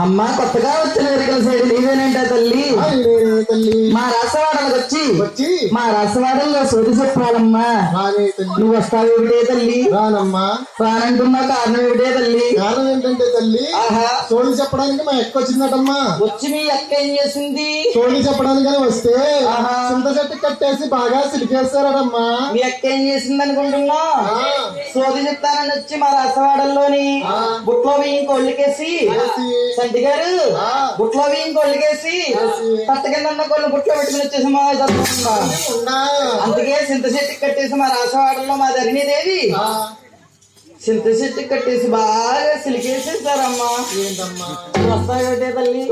అమ్మా కొత్తగా వచ్చిన ఎరుకల సైడ్ నీవేనంట తల్లి. మా రాసవాడలకు వచ్చి మా రాసవాడల్లో సోది చెప్పాలమ్మా. నువ్వు వస్తావు ఏమిటే తల్లి? రానమ్మా. రానంటున్నా కారణం ఏమిటే తల్లి? కారణం ఏంటంటే తల్లి, సోడి చెప్పడానికి మా ఎక్క వచ్చిందటమ్మా. వచ్చి మీ అక్క ఏం చేసింది? సోడి చెప్పడానికని వస్తే చింత చెట్టు కట్టేసి బాగా సిలికేస్తారటమ్మా. మీ అక్క ఏం చేసింది అనుకుంటున్నా? సోది చెప్తానని వచ్చి మా రాసవాడల్లోని బుట్లో వేయి కొళ్ళకేసి సంటి గారు బుట్లో వేయి కొళ్ళకేసి పట్ట కింద కొన్ని బుట్లో పెట్టుకుని వచ్చేసి మా అందుకే చింత చెట్టుకి కట్టేసి మా రాసవాడల్లో మా ధరణిదేవి చింత చెట్టుకి కట్టేసి బాగా సిలికేసేస్తారమ్మా. వస్తాయంటే తల్లి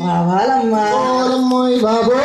రావాలమ్మా. బాబో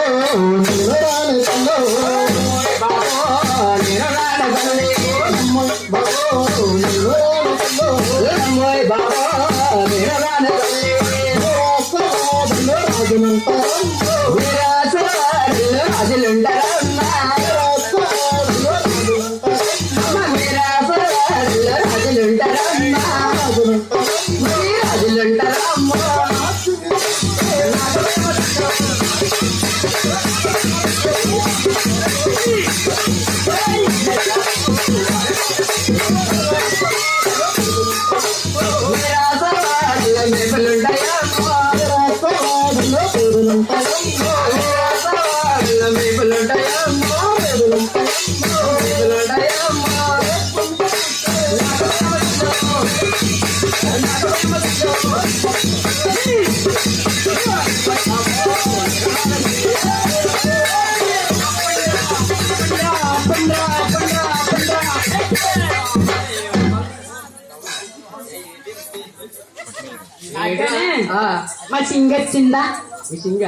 మా సింగ వచ్చిందా? మీ సింగ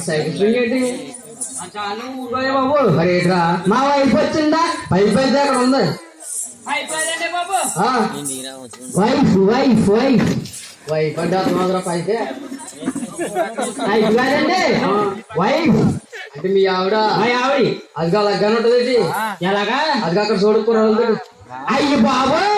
సైకిల్ ఏంటి బాబు? మరి ఏంట్రా మా వైఫ్ వచ్చిందా? వైఫ్ అయితే అక్కడ ఉంది. వైఫ్ వైఫ్ వైఫ్ వైఫ్ అంటే అర్థం పైతే కాదండి. వైఫ్ అంటే మీ ఆవిడ అదిగా లగ్గానే ఉంటది. ఎలాగా? అదిగా అక్కడ చూడుకోరు. అయ్యి బాబోయ్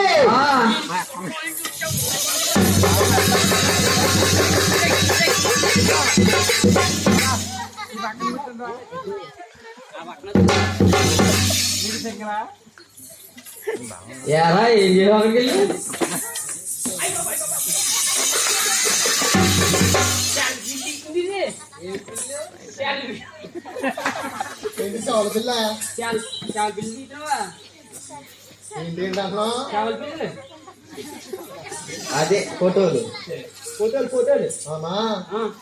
యారా ఏం చేయడం అక్కడికి వెళ్ళి అదే ఫోటోలు ఫోటోలు ఫోటోలు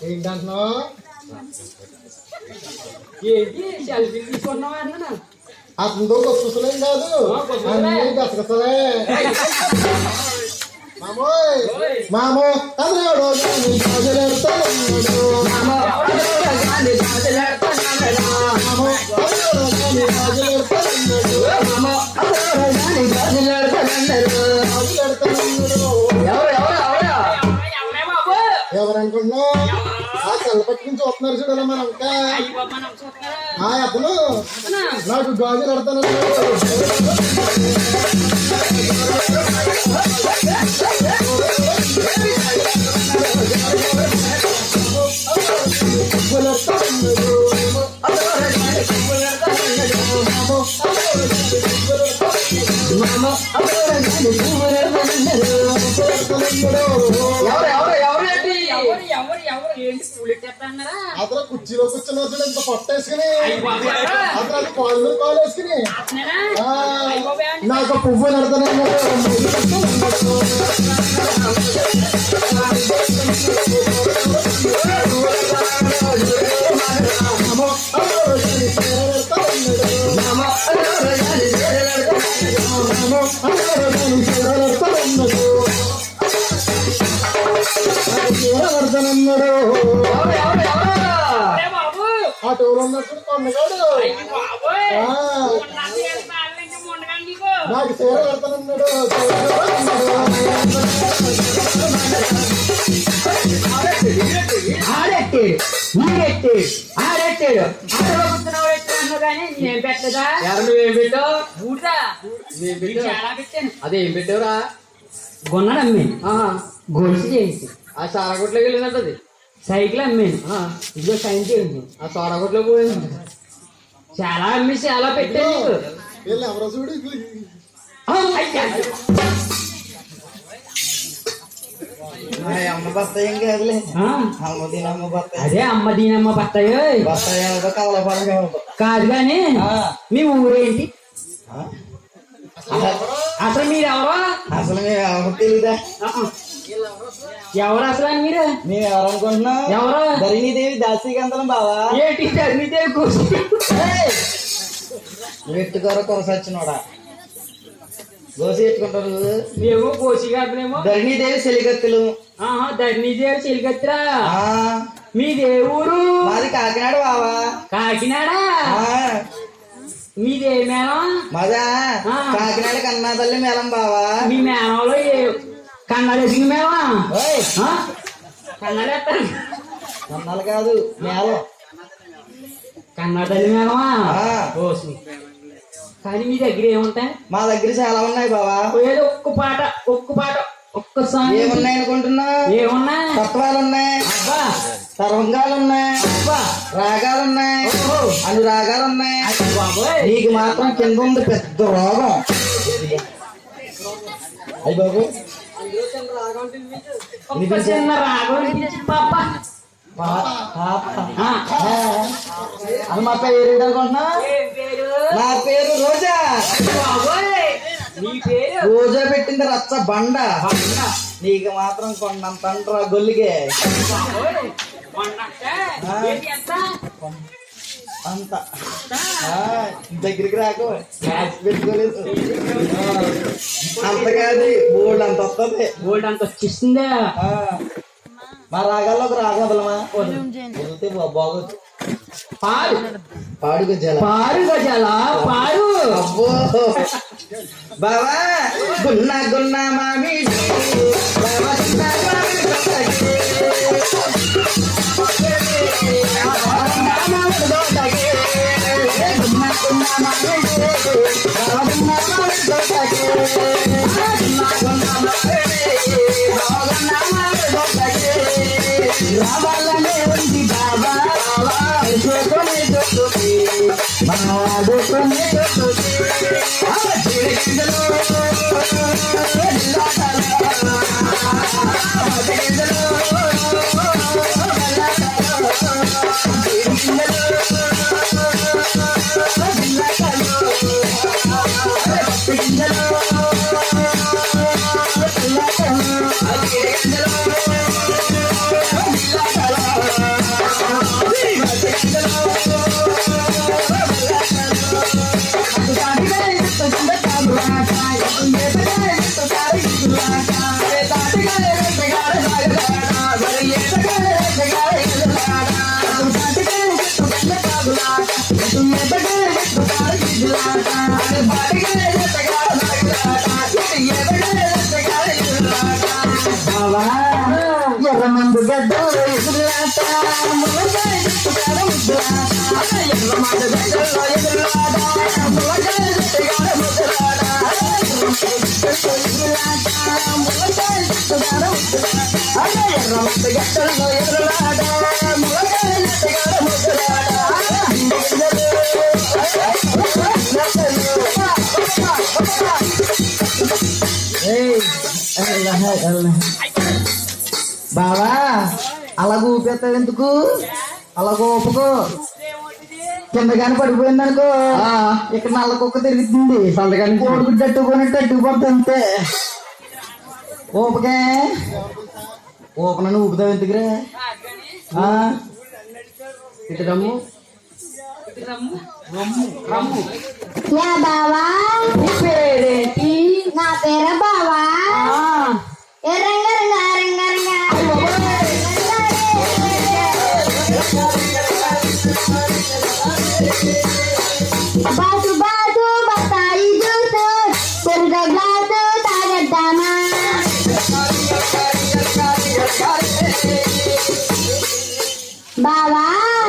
ఏంటంటున్నా? ఏంటి సెల్ఫీ తీసుకున్నావా అన్నా? అతనితో గొప్పలేం కాదు, అన్ని గసగసలే. మామోయ్ మామో అదరాడు ఎవరనుకుంటున్నావు? ఆ చల్లపట్టి నుంచి వస్తున్నారు చూడాలి మన ఇంకా. ఆ అతను నాకు గాజులు ఆడతాను. అతను కుర్చీలో కూర్చున్నారు చూడ, ఇంత పట్టేసుకుని అతను కాళ్ళు కాలు వేసుకుని నాకు పువ్వు నడతాను. ఆ టూర్ ఉన్నప్పుడు కొండగాడు నాకు చీర కడతానన్నాడు. అదే ఏం పెట్టావురా? కొన్నాడమ్మి గొలుసు చేయించి ఆ సారగొట్లోకి వెళ్ళినట్టు అది సైకిల్ అమ్మాను. ఇదిగో సైన్ చేయించి ఆ సారగొట్లో పోయింది. చాలా అమ్మి చాలా పెట్టాను నీకు. వీళ్ళు ఎవరో చూడు అయ్యా. మా అమ్మ బత్త ఏం కాదులే, ఆ, అమ్మ దీనమ్మ బత్త. అదే అమ్మ దీనమ్మ బత్తాయో బత్త ఏమిటో కవలపాలెం ఏమిటో. కాదు కానీ ఆ, మీ ఊరేంటి? ఆ? అసలు మీరెవరో? అసలు మేము ఎవరు తెలీదా? ఎవరు అసలు అని మీరు? మేము ఎవరు అనుకుంటున్నాం? ఎవరు? ధరణీదేవి దాసీగంతలం బావా. ఏంటి ధర్మీదేవి కూర్చు వెట్టుకోర కొరసచ్చినోడా గోసి ఎట్టుకుంటారు. మేము కోసిగాడునేమో. ధరణీదేవి చెలికత్తులు. ధర్మీదేవి చిలికత్తిరా. ఆ, మీది ఏ ఊరు? మాది కాకినాడ బావా. కాకినాడ. ఆ, మీది ఏ మేళం? మాదా ఆ. కాకినాడ కన్నా తల్లి మేళం బావా. మీ మేళంలో ఏ కన్నడ ఎదిగి మేళం? ఓయ్, కన్నడ ఎత్తారు. కన్నాలు కాదు మేళం. కన్నడ తల్లి మేళమా? ఆ. కోసి. కానీ మీ దగ్గర ఏముంటాయి? మా దగ్గర చాలా ఉన్నాయి బావా. ఏదో ఒక్క పాట ఒక్క సాంగ్ ఏమున్నాయి అనుకుంటున్నా? ఏమున్నా? తత్వాలు ఉన్నాయి, అబ్బా తరంగాలు ఉన్నాయి, అబ్బా రాగాలు ఉన్నాయి, ఓహో. అనురాగాలు ఉన్నాయి. అయ్య బాబోయ్. నీకు మాత్రం కింద ఉంది పెద్ద రోగం. అయ్యి బాబు ఒక్క చిన్న రాగం వినిపించు పాప. ఆ. అది మా పేరు ఏంటి అనుకుంటున్నా? ఏం పేరు? నా పేరు రోజా. అయ్య బాబోయ్. నీ పేరు? రోజా పెట్టింది రచ్చ బండ. బండ. నీకు మాత్రం కొండంత అంటరా గొల్లిగే బాబోయ్. వండంటే ఏంటి ఎంత? అంత. ఆ, దగ్గరికి రాకు, గ్యాస్ పెట్టుకోలేదు. అంత కాదు, బోల్డ్ అంత వస్తుంది. గోల్డ్ అంత వచ్చేసిందా? ఆ, మా రాగాల్లో ఒక రాగం వదలమా? వదిలితే బాగోదు. పాడు పాడు గజాల. పాడు గజాల పాడు. అబ్బో బావా గున్నా గున్నా మామిడి బావా గున్నా మామిడి దొండకి. బావా గున్నా మామిడి దొండకి. గున్నా గున్నా మామిడి బావా గున్నా మామిడి దొండకి. గున్నా గున్నా మామిడి బావా గున్నా మామిడి దొండకి. రావాలనే ఉంది బాబా చూసుకొని చూస్తుంది మాడుకొని చూస్తుంది. ఎర్రమందు గడ్డ ఎదురులాట ములకాయ చెట్టుకాడ ముద్దులాట. ఎర్రమందు గడ్డలో ఎదురులాట ములకాయ చెట్టుకాడ ముద్దులాట. ములకాయ చెట్టుకాడ ముద్దులాట. ఎర్రమందు గడ్డలో ఎదురులాట ములకాయ చెట్టుకాడ ముద్దులాట. బావా అలాగ ఊపేస్తావు ఎందుకు? అలాగ ఊపకు, కింద కానీ పడిపోయింది అనుకో ఇక్కడ నల్ల కుక్క తిరుగుతుంది. సంతకాన్ని కోడిగుడ్డు అట్టుకున్నట్టు అట్టుకుపోతుంది అంతే. ఊపకే ఊపనని ఊపుతావు ఎందుకురా? ఇటు రమ్ము రమ్ము. యా బావా, నీ పేరేంటి? నా పేరు బావా. ఏ రంగ రంగ రంగ రంగ బాసు బాసు బత్తాయి జ్యూసు పెరుగ గ్లాసు తాగద్దామా. బావా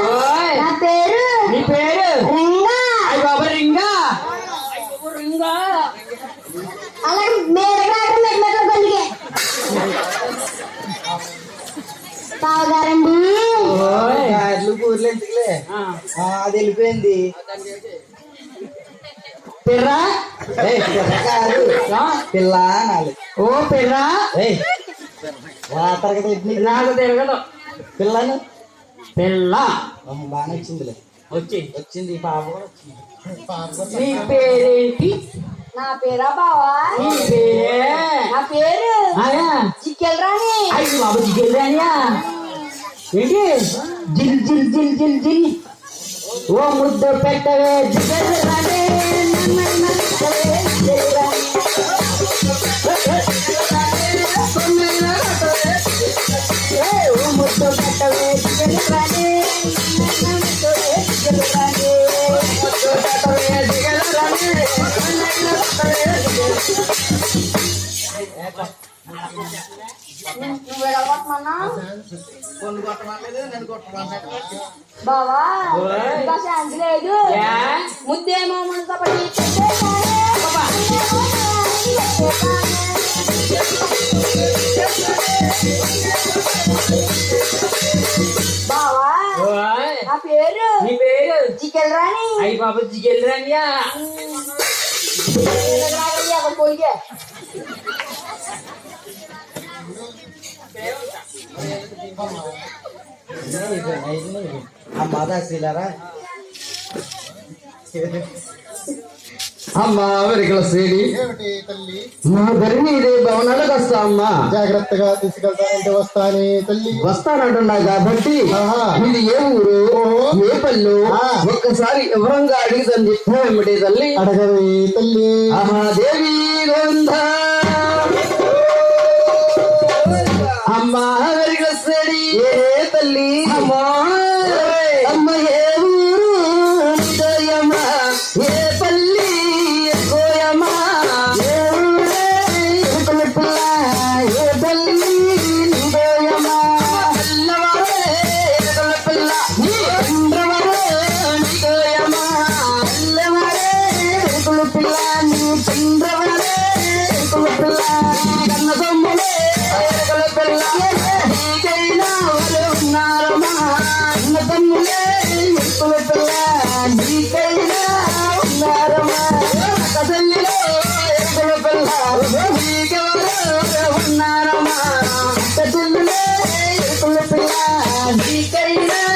ఓయ్. నా పేరు నీ పేరు? రంగా. అయ్య బాబా రింగా. రింగా. అలాగే మేడ మెట్ల గొల్లిగే బావగారండి గారెలు కూరలు ఎందుకులే అది వెళ్ళిపోయింది పిర్రా ఏయ్, పిల్ల కాదు పిల్ల అనాలి ఓ పిర్రా తరగతి నాకు తిరగదు పిల్లను పిల్ల బాగా వచ్చిందిలే వచ్చింది ఈ పాప కూడా వచ్చింది నీ పేరేంటి నా పేరా బావా నీ పేరే నా పేరు ఆయా చికెన్ రాణి అయ్యి బాబు జిగేదానియా ఏంటి జిల్ జిల్ జిల్ జిల్ జిల్ ఓ ముద్ద పెట్టవే జిగేల్ రాణి ఓ ముద్ద పెట్టవే జిగేల్ రాణి నువ్వు ఎడగొట్టమన్నా కొన్ని కొట్టమలేదు నేను కొట్టమలేదు బావా ఓయ్. ఇంకా శాంతి లేదు యా? ముద్దేమో మున్సపటి బావా ఓయ్. నా పేరు నీ పేరు చికెన్ రాణి అయ్యి బాబు జిగేల్ రానియా అక్కడ పోయిగే అమ్మా దాసీలారా అమ్మా వెరికల శ్రేణి ఏమిటి తల్లి నా ధరణి ఇదే భవనాలకు వస్తా అమ్మా జాగ్రత్తగా తీసుకెళ్తానంటే వస్తానే తల్లి వస్తానంటున్నా కాబట్టి ఆహా. ఇది ఏ ఊరు ఏ పల్లు ఆ. ఒక్కసారి వివరంగా అడిగిదని చెప్పామటే తల్లి అడగవే తల్లి ఆహా దేవి గోవింద అమ్మా వెరిగడి ఏ తల్లి అమ్మా అమ్మ ఏ ఊరు నిదయమా ఏ పల్లి కోయమా ఏ ఊరే ఎరుకల పిల్ల ఏ పల్లి నిదయమా పిల్లవారే ఎరుకల పిల్ల నీ చంద్రవారే నిదయమా పిల్లవారే ఎరుకల పిల్ల నీ చంద్రవారే ఎరుకల పిల్ల కన్న సొమ్ములే ఎరుకల పిల్ల నీకైనా వాళ్ళు ఉన్నారమ్మా అన్న తమ్ములే ఎరుకల పిల్ల నీకైనా ఉన్నారమ్మా కదల్లిలో ఎరుకల పిల్ల